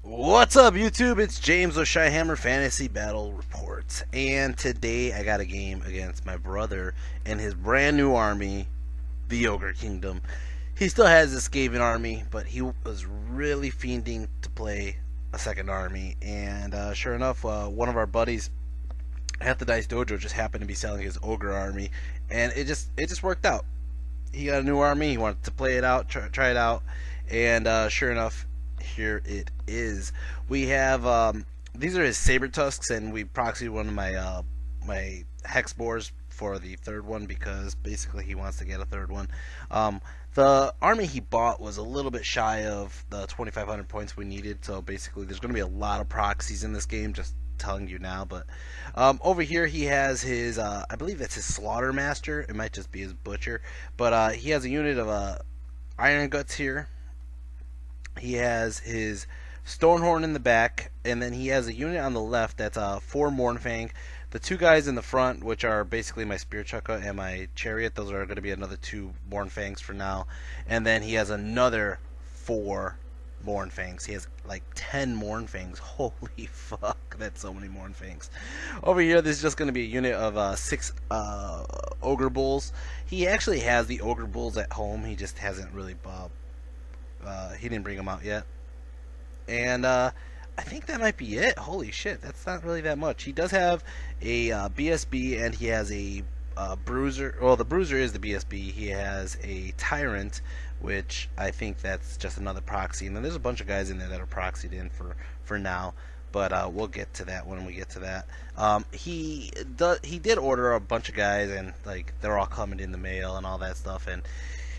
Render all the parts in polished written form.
What's up, YouTube? It's James with Shyhammer Fantasy Battle Reports, and today I got a game against my brother and his brand new army, the Ogre Kingdom. He still has his Skaven army, but he was really fiending to play a second army, and sure enough, one of our buddies at the Dice Dojo just happened to be selling his Ogre army, and it just worked out. He got a new army. He wanted to play it out, try it out, and sure enough, here it is. We have these are his saber tusks, and we proxied one of my hex boars for the third one because basically he wants to get a third one. The army he bought was a little bit shy of the 2,500 points we needed, so basically there's going to be a lot of proxies in this game. Just telling you now, but over here he has his I believe that's his slaughter master. It might just be his butcher, but he has a unit of iron guts here. He has his Stonehorn in the back, and then he has a unit on the left that's 4 Mournfang. The two guys in the front, which are basically my Spear Chukka and my Chariot, those are going to be another 2 Mournfangs for now. And then he has another 4 Mournfangs. He has like 10 Mournfangs. Holy fuck, that's so many Mournfangs. Over here, this is just going to be a unit of 6 Ogre Bulls. He actually has the Ogre Bulls at home. He just hasn't really he didn't bring them out yet. And I think that might be it. Holy shit, that's not really that much. He does have a BSB, and he has a Bruiser. Well, the Bruiser is the BSB. He has a Tyrant, which I think that's just another proxy. And then there's a bunch of guys in there that are proxied in for now. But we'll get to that when we get to that. He did order a bunch of guys, and like they're all coming in the mail and all that stuff. And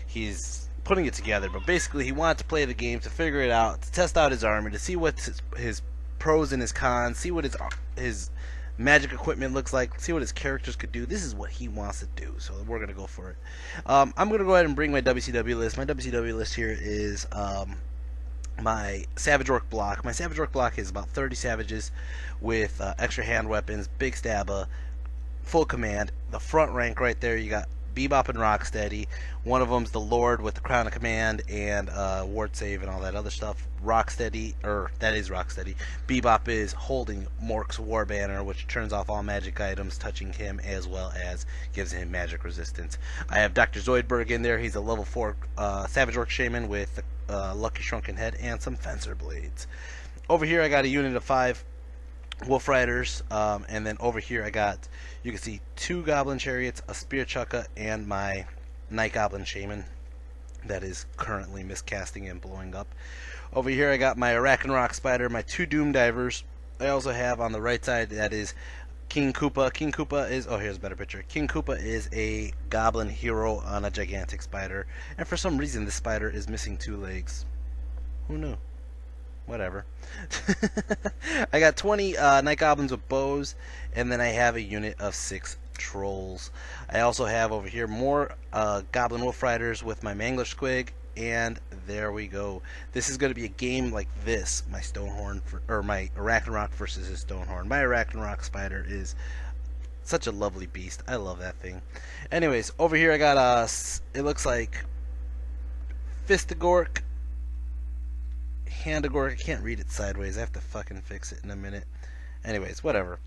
he's putting it together, but basically he wanted to play the game, to figure it out, to test out his army, to see what his pros and his cons, see what his magic equipment looks like, see what his characters could do. This is what he wants to do, so we're gonna go for it. I'm gonna go ahead and bring my WCW list. My WCW list here is my Savage Orc block. My Savage Orc block is about 30 savages with extra hand weapons, big stabba, full command. The front rank right there, you got Bebop and Rocksteady. One of them's the Lord with the Crown of Command and Ward Save and all that other stuff. Rocksteady, or that is Rocksteady. Bebop is holding Mork's War Banner, which turns off all magic items touching him, as well as gives him magic resistance. I have Dr. Zoidberg in there. He's a level 4 Savage Orc Shaman with Lucky Shrunken Head and some Fencer Blades. Over here I got a unit of 5 Wolf Riders, and then over here I got, you can see 2 Goblin Chariots, a Spear Chukka, and my Night Goblin Shaman that is currently miscasting and blowing up. Over here I got my Rock Spider, my 2 Doom Divers. I also have on the right side, that is King Koopa. King Koopa is, oh, here's a better picture. King Koopa is a Goblin hero on a gigantic spider, and for some reason this spider is missing 2 legs. Who knew? Whatever. I got 20 Night Goblins with bows, and then I have a unit of 6 Trolls. I also have over here more Goblin Wolf Riders with my Mangler Squig, and there we go. This is going to be a game like this. My Stonehorn, or my Arachnarok versus his Stonehorn. My Arachnarok Spider is such a lovely beast. I love that thing. Anyways, over here I got it looks like Fistagork, Handagork. I can't read it sideways. I have to fucking fix it in a minute. Anyways, whatever.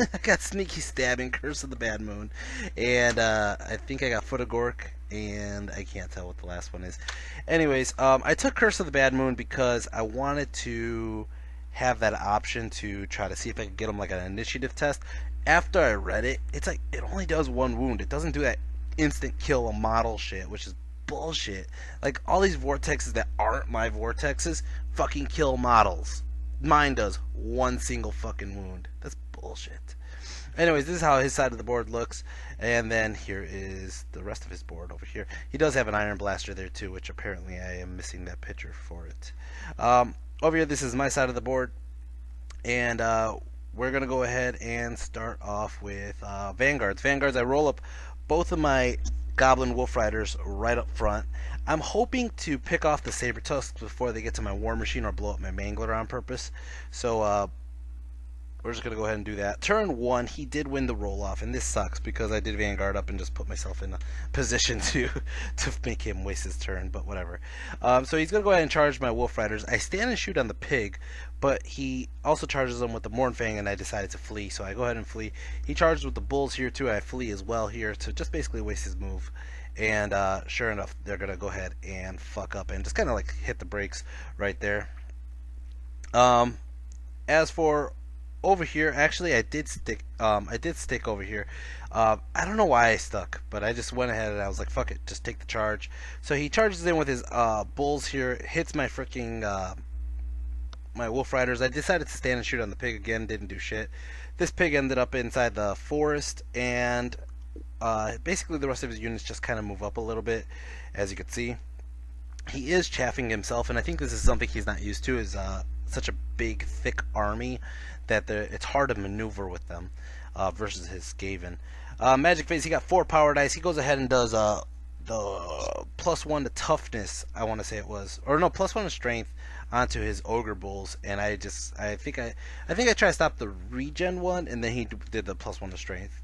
I got Sneaky Stabbing, Curse of the Bad Moon, and I think I got Footagork, and I can't tell what the last one is. Anyways, I took Curse of the Bad Moon because I wanted to have that option to try to see if I could get him like an initiative test. After I read it, it's like it only does 1 wound. It doesn't do that instant kill a model shit, which is bullshit. Like, all these vortexes that aren't my vortexes fucking kill models. Mine does 1 single fucking wound. That's bullshit. Anyways, this is how his side of the board looks, and then here is the rest of his board over here. He does have an Iron Blaster there too, which apparently I am missing that picture for it. Over here, this is my side of the board, and we're gonna go ahead and start off with Vanguards. Vanguards, I roll up both of my Goblin Wolf Riders right up front. I'm hoping to pick off the Saber Tusks before they get to my War Machine or blow up my Mangler on purpose. So we're just going to go ahead and do that. Turn 1, he did win the roll-off, and this sucks because I did Vanguard up and just put myself in a position to make him waste his turn, but whatever. So he's going to go ahead and charge my Wolf Riders. I stand and shoot on the pig, but he also charges them with the Mornfang, and I decided to flee, so I go ahead and flee. He charges with the bulls here too. I flee as well here to just basically waste his move. And sure enough, they're going to go ahead and fuck up and just kind of like hit the brakes right there. As for over here, actually I did stick over here. I don't know why I stuck, but I just went ahead and I was like, fuck it, just take the charge. So he charges in with his bulls here, hits my freaking my Wolf Riders. I decided to stand and shoot on the pig again, didn't do shit. This pig ended up inside the forest, and basically the rest of his units just kind of move up a little bit, as you can see. He is chaffing himself, and I think this is something he's not used to, is such a big, thick army that it's hard to maneuver with them versus his Skaven. Magic Phase, he got 4 power dice. He goes ahead and does the +1 to toughness, I want to say it was, or no, +1 to strength onto his Ogre Bulls, and I think I tried to stop the regen one, and then he did the +1 to strength.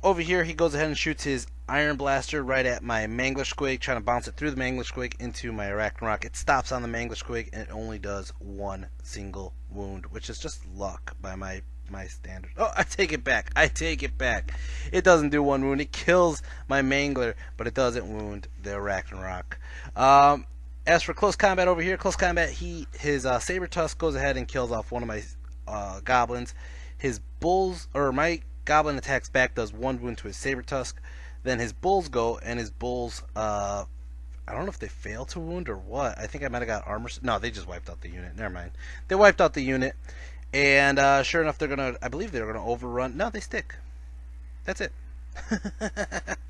Over here, he goes ahead and shoots his Iron Blaster right at my Mangler Squig, trying to bounce it through the Mangler Squig into my Arachnarok. It stops on the Mangler Squig, and it only does 1 single wound, which is just luck by my standard. Oh, I take it back. It doesn't do 1 wound. It kills my Mangler, but it doesn't wound the Arachnarok. As for close combat over here, his Saber Tusk goes ahead and kills off one of my goblins. His bulls, or my Goblin attacks back, does 1 wound to his Saber Tusk. Then his bulls go, and his bulls, I don't know if they fail to wound or what. I think I might have got armor. No, they just wiped out the unit. Never mind. They wiped out the unit, and sure enough, I believe they're gonna overrun. No, they stick. That's it.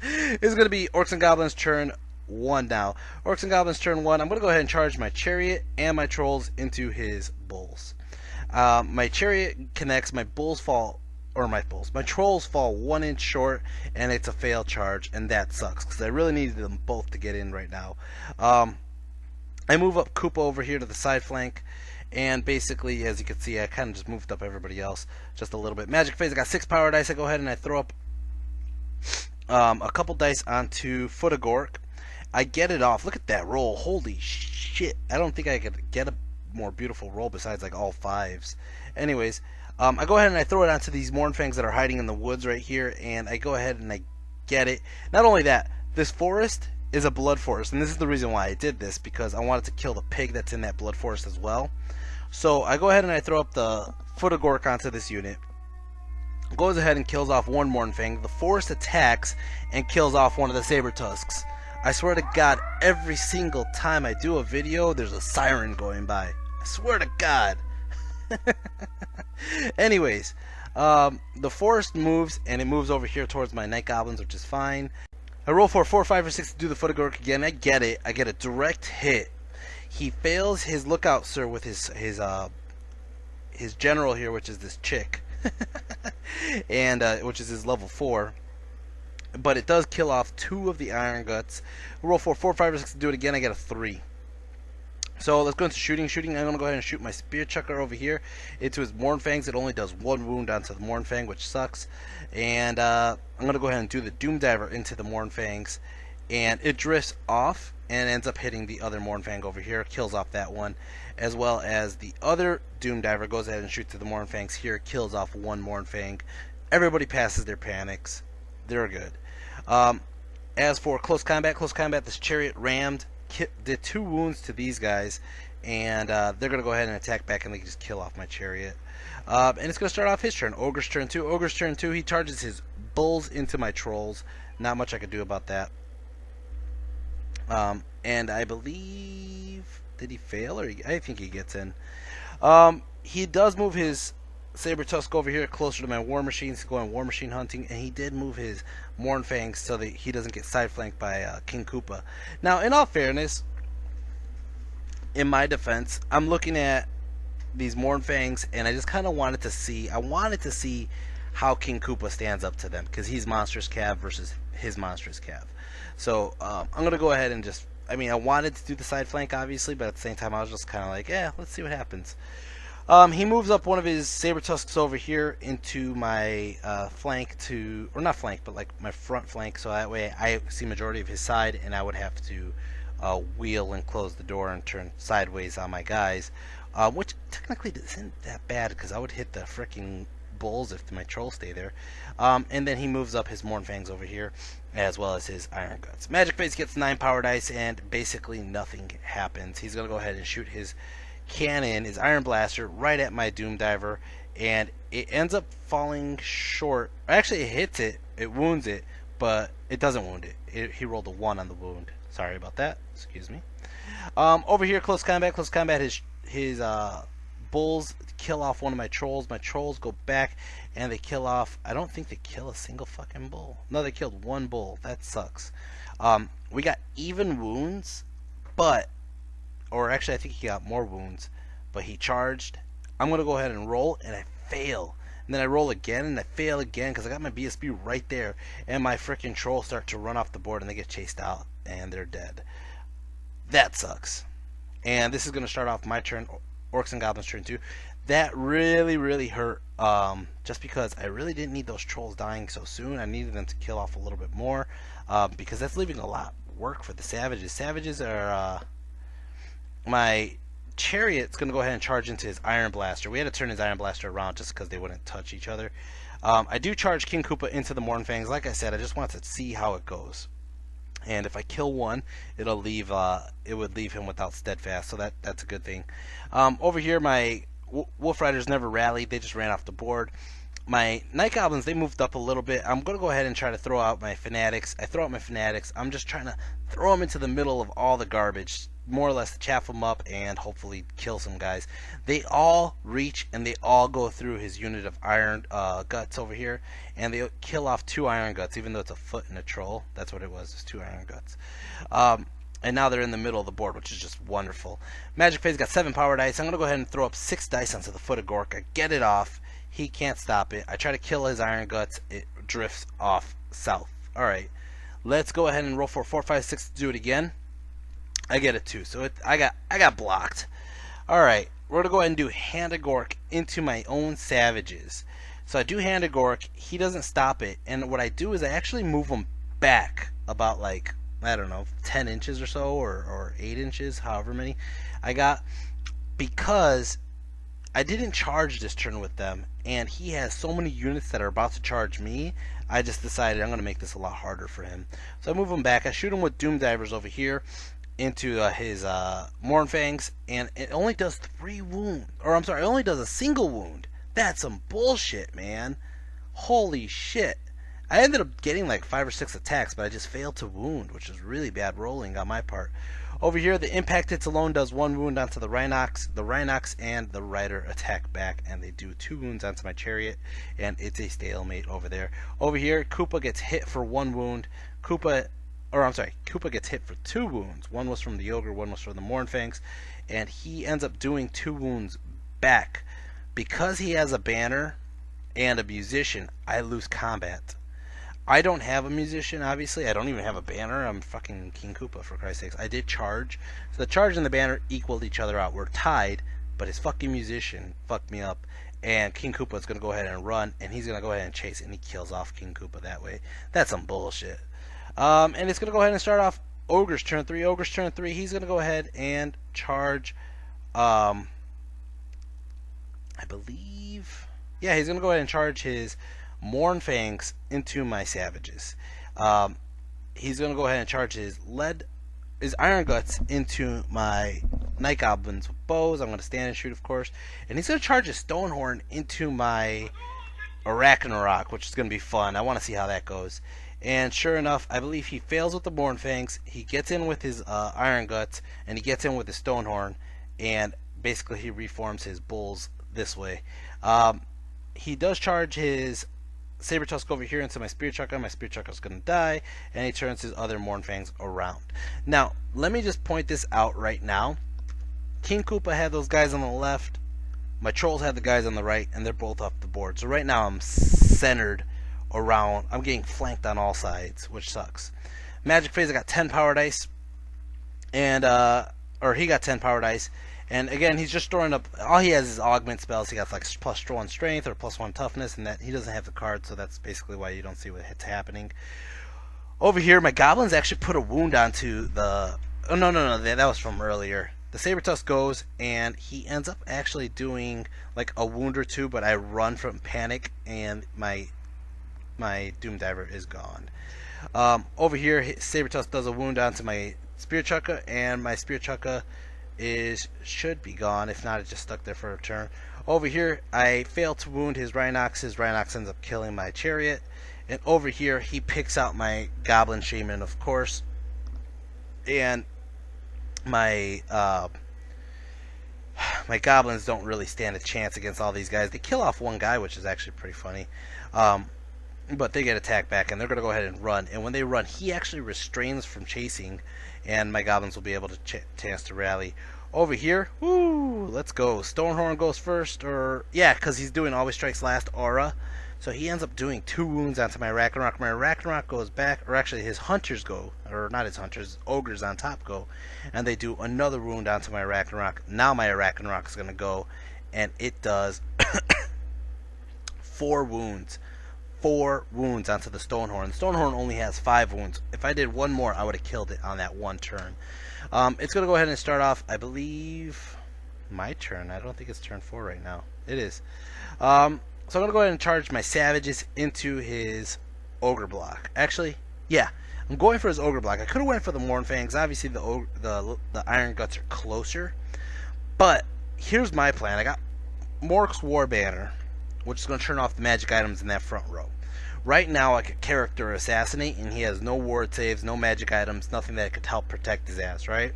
It's gonna be Orcs and Goblins turn 1 now. Orcs and Goblins turn 1. I'm gonna go ahead and charge my chariot and my trolls into his bulls. My chariot connects. My bulls fall. Or my trolls fall 1 inch short, and it's a fail charge, and that sucks because I really needed them both to get in right now. I move up Koopa over here to the side flank, and basically, as you can see, I kind of just moved up everybody else just a little bit. Magic Phase, I got 6 power dice. I go ahead and I throw up a couple dice onto Footagork. I get it off. Look at that roll. Holy shit. I don't think I could get a more beautiful roll besides like all 5s. Anyways, I go ahead and I throw it onto these Mornfangs that are hiding in the woods right here, and I go ahead and I get it. Not only that, this forest is a blood forest, and this is the reason why I did this, because I wanted to kill the pig that's in that blood forest as well. So I go ahead and I throw up the Footagork onto this unit. Goes ahead and kills off 1 Mornfang. The forest attacks and kills off one of the Saber Tusks. I swear to God, every single time I do a video, there's a siren going by. I swear to God. Anyways, the forest moves, and it moves over here towards my Night Goblins, which is fine. I roll for 4, 5, or 6 to do the Footagork again. I get it. I get a direct hit. He fails his Lookout Sir with his general here, which is this chick, and which is his level 4. But it does kill off 2 of the Iron Guts. I roll for 4, 5, or 6 to do it again. I get a 3. So let's go into shooting. I'm going to go ahead and shoot my Spear Chucker over here into his Mornfangs. It only does 1 wound onto the Mornfang, which sucks. And I'm going to go ahead and do the Doom Diver into the Mornfangs. And it drifts off and ends up hitting the other Mornfang over here. Kills off that one. As well as the other Doom Diver goes ahead and shoots to the Mornfangs here. Kills off 1 Mornfang. Everybody passes their panics. They're good. As for close combat, this chariot rammed. Did 2 wounds to these guys, and they're going to go ahead and attack back, and they just kill off my chariot. And it's going to start off his turn. Ogre's turn 2. He charges his bulls into my trolls. Not much I could do about that. And I believe, did he fail, or I think he gets in. He does move his Saber Tusk over here closer to my War Machines, going War Machine hunting, and he did move his Mornfangs so that he doesn't get side flanked by King Koopa. Now, in all fairness, in my defense, I'm looking at these Mornfangs, and I just kind of wanted to see how King Koopa stands up to them, because he's Monstrous Cav versus his Monstrous Cav. So I'm gonna go ahead and just, I wanted to do the side flank obviously, but at the same time I was just kind of like, yeah, let's see what happens. He moves up one of his saber tusks over here into my flank or not flank, but like my front flank, so that way I see majority of his side, and I would have to wheel and close the door and turn sideways on my guys, which technically isn't that bad because I would hit the freaking bulls if my trolls stay there. And then he moves up his Mornfangs over here, as well as his Iron Guts. Magic Phase gets 9 power dice, and basically nothing happens. He's going to go ahead and shoot his cannon, his Iron Blaster, right at my Doom Diver, and it ends up falling short. Actually, it hits it, it wounds it, but it doesn't wound it. He rolled a 1 on the wound. Sorry about that. Excuse me. Over here, close combat. Close combat. His bulls kill off one of my trolls. My trolls go back and they kill off. I don't think they kill a single fucking bull. No, they killed one bull. That sucks. We got even wounds, or actually, I think he got more wounds, but he charged. I'm gonna go ahead and roll, and I fail. And then I roll again, and I fail again because I got my BSB right there, and my freaking trolls start to run off the board, and they get chased out, and they're dead. That sucks. And this is gonna start off my turn. Orcs and Goblins turn 2. That really hurt, just because I really didn't need those trolls dying so soon. I needed them to kill off a little bit more, because that's leaving a lot of work for the savages. Savages are, my chariot's going to go ahead and charge into his Iron Blaster. We had to turn his Iron Blaster around just because they wouldn't touch each other. I do charge King Koopa into the Mornfangs. Like I said, I just want to see how it goes. And if I kill one, it would leave him without steadfast, so that's a good thing. Over here, my Wolf Riders never rallied; they just ran off the board. My Night Goblins, they moved up a little bit. I'm going to go ahead and try to throw out my Fanatics. I throw out my Fanatics. I'm just trying to throw them into the middle of all the garbage, more or less to chaff them up and hopefully kill some guys. They all reach and they all go through his unit of Iron Guts over here, and they kill off 2 Iron Guts, even though it's a foot and a troll. That's what it was, it's 2 Iron Guts. And now they're in the middle of the board, which is just wonderful. Magic Phase got 7 power dice. I'm going to go ahead and throw up 6 dice onto the foot of Gork. I get it off. He can't stop it. I try to kill his Iron Guts. It drifts off south. Alright. Let's go ahead and roll for 4, 5, 6 to do it again. I get it too. So I got blocked. Alright. We're going to go ahead and do Hand of Gork into my own savages. So I do Hand of Gork. He doesn't stop it. And what I do is I actually move him back about, like, I don't know, 10 inches or so, or 8 inches, however many I got, because I didn't charge this turn with them, and he has so many units that are about to charge me. I just decided I'm going to make this a lot harder for him. So I move him back. I shoot him with Doom Divers over here into his Mornfangs, and it only does 3 wounds. Or I'm sorry, it only does a single wound. That's some bullshit, man. Holy shit. I ended up getting like 5 or 6 attacks, but I just failed to wound, which is really bad rolling on my part. Over here, the impact hits alone does 1 wound onto the Rhinox. The Rhinox and the Rider attack back, and they do 2 wounds onto my chariot, and it's a stalemate over there. Over here, Koopa gets hit for 1 wound. Koopa gets hit for 2 wounds. 1 was from the Ogre, 1 was from the Mornfangs, and he ends up doing 2 wounds back. Because he has a banner and a musician, I lose combat. I don't have a musician, obviously. I don't even have a banner. I'm fucking King Koopa, for Christ's sakes. I did charge. So the charge and the banner equaled each other out. We're tied, but his fucking musician fucked me up. And King Koopa is going to go ahead and run, and he's going to go ahead and chase, and he kills off King Koopa that way. That's some bullshit. And it's going to go ahead and start off Ogre's turn 3. Ogre's turn 3. He's going to go ahead and charge, I believe... Yeah, he's going to go ahead and charge his Mornfangs into my savages. He's going to go ahead and charge his Iron Guts into my Night Goblins with bows. I'm going to stand and shoot, of course. And he's going to charge his Stonehorn into my Arachnarok, which is going to be fun. I want to see how that goes. And sure enough, I believe he fails with the Mornfangs. He gets in with his Iron Guts, and he gets in with his Stonehorn, and basically he reforms his bulls this way. He does charge his Saber Tusk over here into my Spear Chucker. My Spear Chucker is going to die, and he turns his other Mornfangs around. Now, let me just point this out right now. King Koopa had those guys on the left. My Trolls had the guys on the right, and they're both off the board. So right now I'm centered around. I'm getting flanked on all sides, which sucks. Magic Phase, I got 10 power dice, and or he got 10 power dice, And again, he's just storing up. All he has is augment spells. He got like +1 strength or +1 toughness, and that he doesn't have the card, so that's basically why you don't see what's happening. Over here, my goblins actually put a wound onto the. Oh no, that was from earlier. The Sabertusk goes, and he ends up actually doing like a wound or two, but I run from panic, and my Doom Diver is gone. Over here, Sabertusk does a wound onto my Spear Chukka, and my Spear Chukka should be gone. If not, it's just stuck there for a turn. Over here, I fail to wound his Rhinox. His Rhinox ends up killing my Chariot. And over here, he picks out my Goblin Shaman, of course. And my my goblins don't really stand a chance against all these guys. They kill off one guy, which is actually pretty funny. But they get attacked back, and they're going to go ahead and run. And when they run, he actually restrains from chasing, and my goblins will be able to chance to rally. Over here, woo, let's go. Stonehorn goes first, or yeah, because he's doing Always Strikes Last aura. So he ends up doing 2 wounds onto my Ragnarok. My Ragnarok goes back, or actually his hunters go, or not his hunters, ogres on top go, and they do another wound onto my Ragnarok. Now my Ragnarok is going to go, and it does 4 wounds. 4 wounds onto the Stonehorn. The Stonehorn only has 5 wounds. If I did one more, I would have killed it on that one turn. It's going to go ahead and start off, I believe, my turn. I don't think it's turn 4 right now. It is. So I'm going to go ahead and charge my Savages into his Ogre block. Actually, yeah, I'm going for his Ogre block. I could have went for the Mournfangs. Obviously, the Iron Guts are closer. But here's my plan. I got Mork's War Banner, which is going to turn off the magic items in that front row. Right now, I could character assassinate, and he has no ward saves, no magic items, nothing that could help protect his ass, right?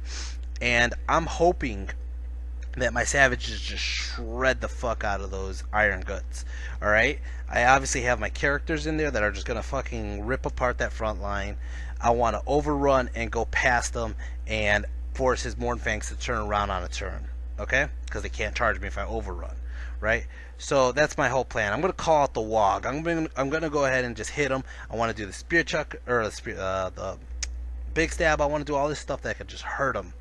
And I'm hoping that my Savages just shred the fuck out of those Iron Guts, alright? I obviously have my characters in there that are just going to fucking rip apart that front line. I want to overrun and go past them and force his Mournfangs to turn around on a turn, okay? Because they can't charge me if I overrun, right? So that's my whole plan. I'm going to call out the Wog. I'm going to go ahead and just hit him. I want to do the Spear Chuck, or the Big Stab. I want to do all this stuff that could just hurt him,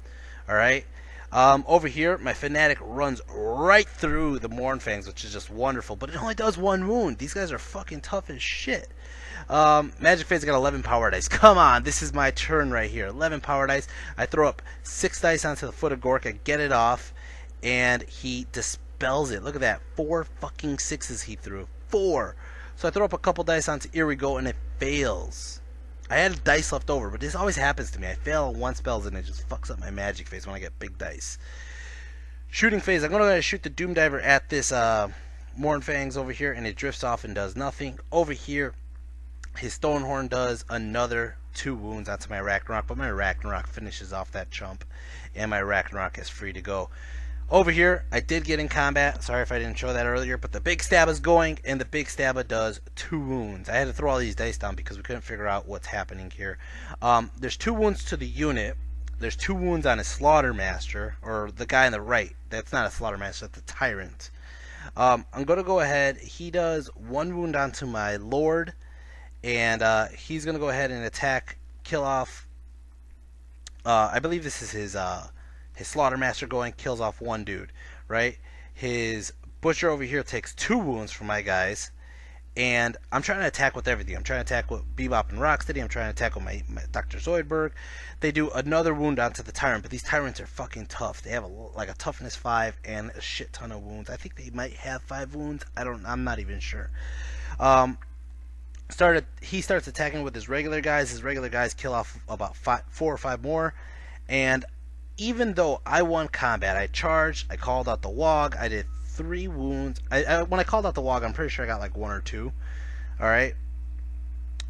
alright? Over here, my Fanatic runs right through the Mournfangs, which is just wonderful, but it only does 1 wound. These guys are fucking tough as shit. Magic Phase got 11 power dice. Come on, this is my turn right here. 11 power dice. I throw up 6 dice onto the foot of Gorka, get it off, and he dispels it. Look at that. 4 fucking 6s he threw. 4. So I throw up a couple dice onto Here We Go, and it fails. I had dice left over, but this always happens to me. I fail on 1 spells and it just fucks up my Magic Phase when I get big dice. Shooting Phase, I'm going to shoot the Doom Diver at this Mournfangs over here, and it drifts off and does nothing. Over here, his Stonehorn does another 2 wounds onto my Ragnarok, but my Ragnarok finishes off that chump, and my Ragnarok is free to go. Over here, I did get in combat. Sorry if I didn't show that earlier, but the Big Stab is going, and the Big Stabba does 2 wounds. I had to throw all these dice down because we couldn't figure out what's happening here. There's 2 wounds to the unit. There's 2 wounds on his Slaughtermaster, or the guy on the right. That's not a Slaughtermaster, that's a Tyrant. I'm going to go ahead. He does 1 wound onto my Lord, and he's going to go ahead and attack, kill off. I believe this is his Slaughtermaster going, kills off 1 dude, right? His Butcher over here takes 2 wounds from my guys, and I'm trying to attack with everything. I'm trying to attack with Bebop and Rocksteady. I'm trying to attack with my Dr. Zoidberg. They do another wound onto the Tyrant, but these Tyrants are fucking tough. They have like a toughness 5 and a shit ton of wounds. I think they might have 5 wounds. I'm not even sure. He starts attacking with his regular guys. His regular guys kill off about 4 or 5 more, and even though I won combat, I charged, I called out the Wog, I did 3 wounds. When I called out the Wog, I'm pretty sure I got like 1 or 2. Alright?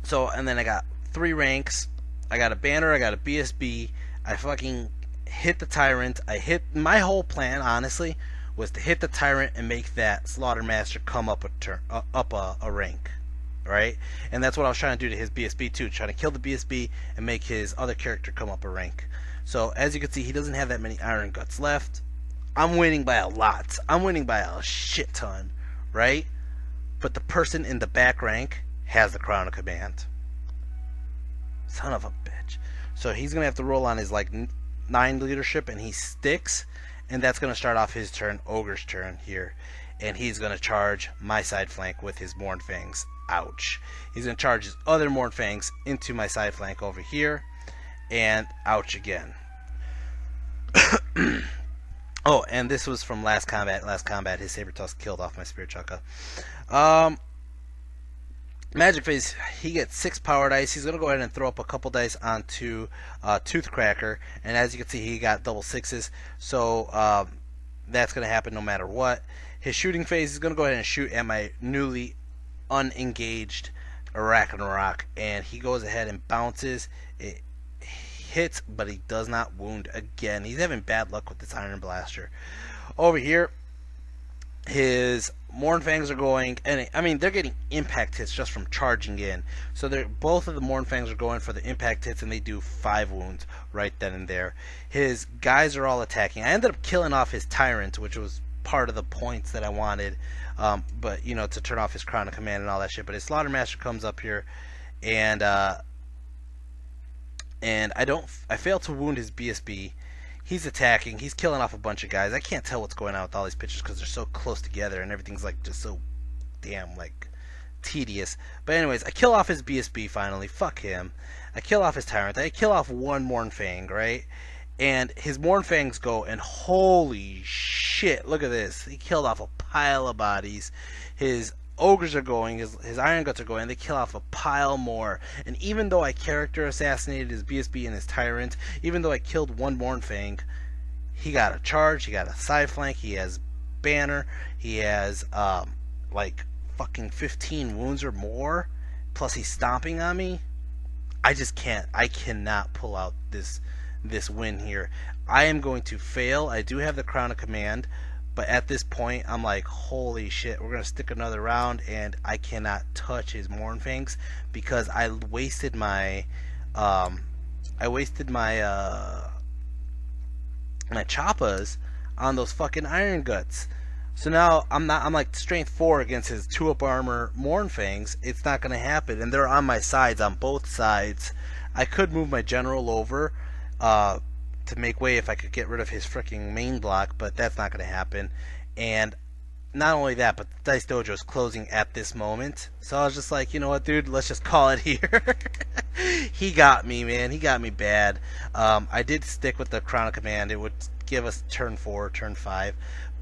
So, and then I got 3 ranks. I got a Banner, I got a BSB. I fucking hit the Tyrant. My whole plan, honestly, was to hit the Tyrant and make that Slaughtermaster come up a rank. Right? And that's what I was trying to do to his BSB too. Trying to kill the BSB and make his other character come up a rank. So, as you can see, he doesn't have that many Iron Guts left. I'm winning by a lot. I'm winning by a shit ton, right? But the person in the back rank has the Crown of Command. Son of a bitch. So, he's going to have to roll on his, like, 9 leadership, and he sticks. and that's going to start off his turn, Ogre's turn here, and he's going to charge my side flank with his Mournfangs. Ouch. He's going to charge his other Mournfangs into my side flank over here, and ouch again. Oh, and this was from last combat. Last combat, his Saber Tusk killed off my Spirit Chukka. Magic Phase, he gets 6 power dice. He's going to go ahead and throw up a couple dice onto Toothcracker, and as you can see, he got double 6s, so that's going to happen no matter what. His shooting phase is going to go ahead and shoot at my newly unengaged Arachnarok, and he goes ahead and bounces. It hits, but he does not wound again. He's having bad luck with this Iron Blaster. Over here, his Mournfangs are going, and I mean, they're getting impact hits just from charging in. So both of the Mournfangs are going for the impact hits, and they do 5 wounds right then and there. His guys are all attacking. I ended up killing off his Tyrant, which was part of the points that I wanted, but you know, to turn off his Crown of Command and all that shit. But his Slaughtermaster comes up here, and I fail to wound his BSB. He's attacking. He's killing off a bunch of guys. I can't tell what's going on with all these pictures because they're so close together and everything's like just so damn like tedious. But anyways, I kill off his BSB finally. Fuck him. I kill off his Tyrant. I kill off one Mournfang, right? And his Mournfangs go, and holy shit, look at this. He killed off a pile of bodies. His Ogres are going, his Iron Guts are going, they kill off a pile more. And even though I character assassinated his BSB and his Tyrant, even though I killed one Mournfang, he got a charge, he got a side flank, he has banner, he has like fucking 15 wounds or more, plus he's stomping on me. I just can't, I cannot pull out this win here. I am going to fail. I do have the Crown of Command, but at this point, I'm like, holy shit, we're going to stick another round, and I cannot touch his Mournfangs because I wasted my, my Choppas on those fucking Iron Guts. So now I'm like strength 4 against his 2-up armor Mournfangs. It's not going to happen, and they're on my sides, on both sides. I could move my general over, to make way if I could get rid of his freaking main block, but that's not going to happen. And not only that, but the Dice Dojo is closing at this moment. So I was just like, you know what, dude, let's just call it here. He got me, man. He got me bad. I did stick with the Crown of Command. It would give us turn 4, turn 5,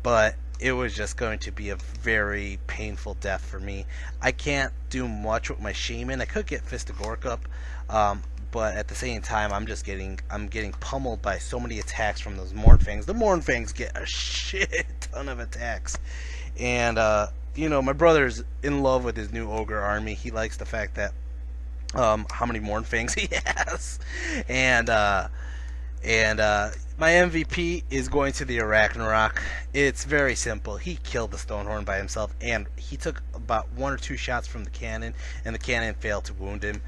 but it was just going to be a very painful death for me. I can't do much with my Shaman. I could get Fist of Gork up, but at the same time, I'm getting pummeled by so many attacks from those Mournfangs. The Mournfangs get a shit ton of attacks, and you know, my brother's in love with his new Ogre army. He likes the fact that how many Mournfangs he has, and my MVP is going to the Arachnarok. It's very simple. He killed the Stonehorn by himself, and he took about 1 or 2 shots from the cannon, and the cannon failed to wound him.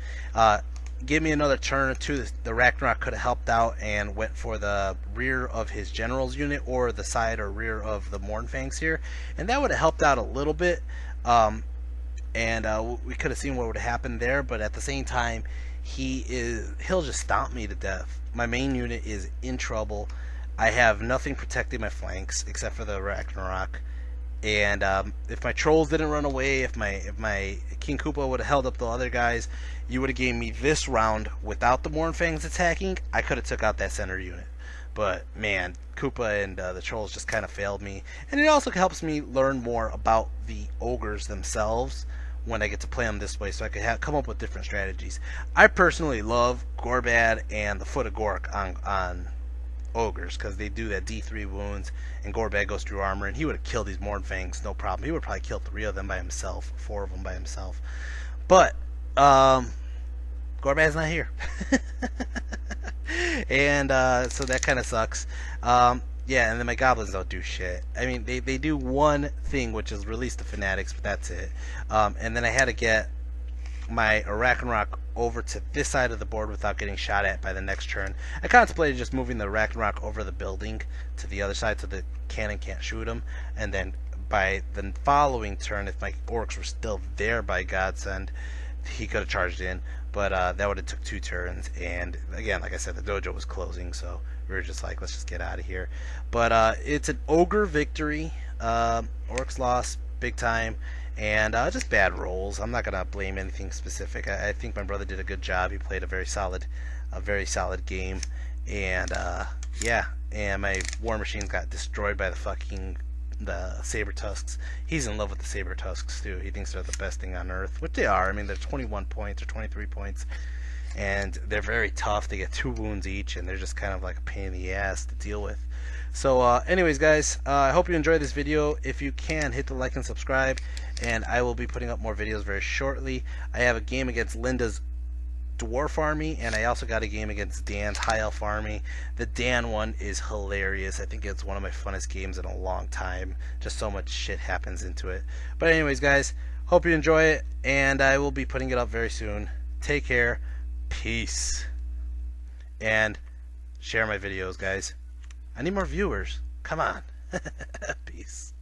Give me another turn or two. The Ragnarok could have helped out and went for the rear of his general's unit or the side or rear of the Mournfangs here, and that would have helped out a little bit. We could have seen what would have happened there, but at the same time, he'll just stomp me to death. My main unit is in trouble. I have nothing protecting my flanks except for the Ragnarok. And if my trolls didn't run away, if my King Koopa would have held up the other guys, you would have gave me this round without the Mournfangs attacking. I could have took out that center unit. But man, Koopa and the trolls just kind of failed me. And it also helps me learn more about the ogres themselves when I get to play them this way, so I could come up with different strategies. I personally love Gorbad and the Foot of Gork on ogres because they do that D3 wounds, and Gorbad goes through armor, and he would have killed these Mournfangs no problem. He would probably kill 3 of them by himself, 4 of them by himself. But Gorbad's not here. And so that kind of sucks. Yeah, and then my goblins don't do shit. I mean, they do one thing, which is release the fanatics, but that's it. And then I had to get my Arachnarok over to this side of the board without getting shot at by the next turn. I contemplated just moving the Arachnarok over the building to the other side so the cannon can't shoot him, and then by the following turn, if my orcs were still there by godsend, he could have charged in, but that would have took 2 turns. And again, like I said, the dojo was closing, so we were just like, let's just get out of here. But it's an ogre victory. Orcs lost big time, and just bad rolls. I'm not gonna blame anything specific. I think my brother did a good job. He played a very solid game, and yeah. And my war machine got destroyed by the saber tusks. He's in love with the saber tusks too. He thinks they're the best thing on earth, which they are. I mean, they're 21 points or 23 points, and they're very tough. They get 2 wounds each, and they're just kind of like a pain in the ass to deal with. So anyways, guys, I hope you enjoyed this video. If you can, hit the like and subscribe, and I will be putting up more videos very shortly. I have a game against Linda's Dwarf Army, and I also got a game against Dan's High Elf Army. The Dan one is hilarious. I think it's one of my funnest games in a long time. Just so much shit happens into it. But anyways, guys, hope you enjoy it, and I will be putting it up very soon. Take care. Peace. And share my videos, guys. I need more viewers. Come on. Peace.